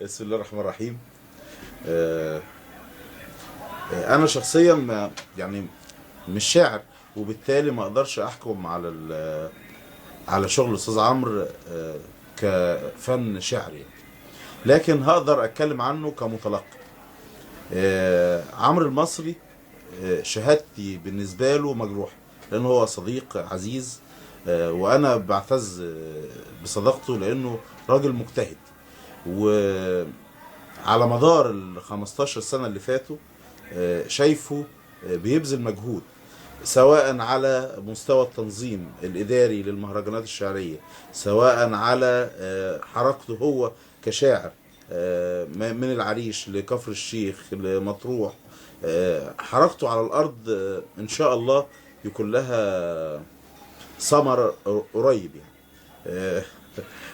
بسم الله الرحمن الرحيم. انا شخصيا يعني مش شاعر، وبالتالي ما اقدرش احكم على شغل الاستاذ عمرو كفن شعري، لكن هقدر اتكلم عنه كمتلقي. عمرو المصري، شهادتي بالنسبه له مجروحه، لانه هو صديق عزيز، وانا بعتز بصداقته لانه راجل مجتهد. وعلى مدار ال 15 سنه اللي فاتوا شايفه بيبذل مجهود، سواء على مستوى التنظيم الإداري للمهرجانات الشعرية، سواء على حركته هو كشاعر من العريش لكفر الشيخ لمطروح. حركته على الأرض إن شاء الله يكون لها ثمر قريب يعني.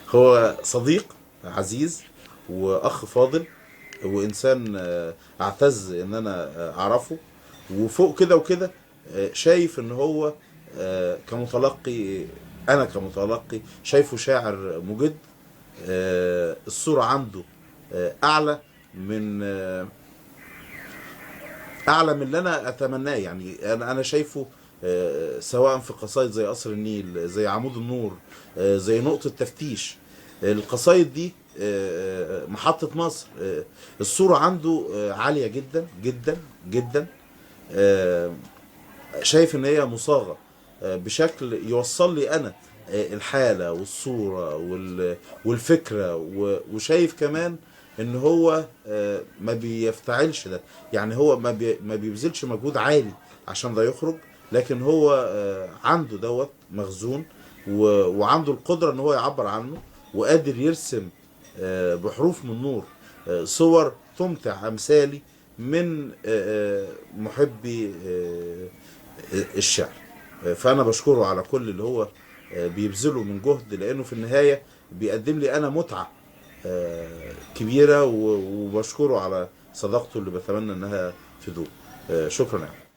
هو صديق عزيز وأخ فاضل، وإنسان أعتز إن أنا أعرفه. وفوق كده وكده شايف ان هو كمتلقي، انا كمتلقي شايفه شاعر مجد. الصورة عنده اعلى من اعلى من اللي انا اتمناه. يعني انا شايفه سواء في قصايد زي قصر النيل، زي عمود النور، زي نقطة تفتيش. القصايد دي محطة مصر، الصورة عنده عالية جدا جدا جدا. شايف ان هي مصاغه بشكل يوصل لي انا الحاله والصوره والفكره، وشايف كمان ان هو ما بيفتعلش ده. يعني هو ما بيبذلش مجهود عالي عشان ده يخرج، لكن هو عنده دوت مخزون، وعنده القدره ان هو يعبر عنه، وقادر يرسم بحروف من نور صور تمتع امثالي من محبي الشعر. فانا بشكره على كل اللي هو بيبذله من جهد، لانه في النهايه بيقدم لي انا متعه كبيره، وبشكره على صداقته اللي بتمنى انها تدوم. شكرا يعني.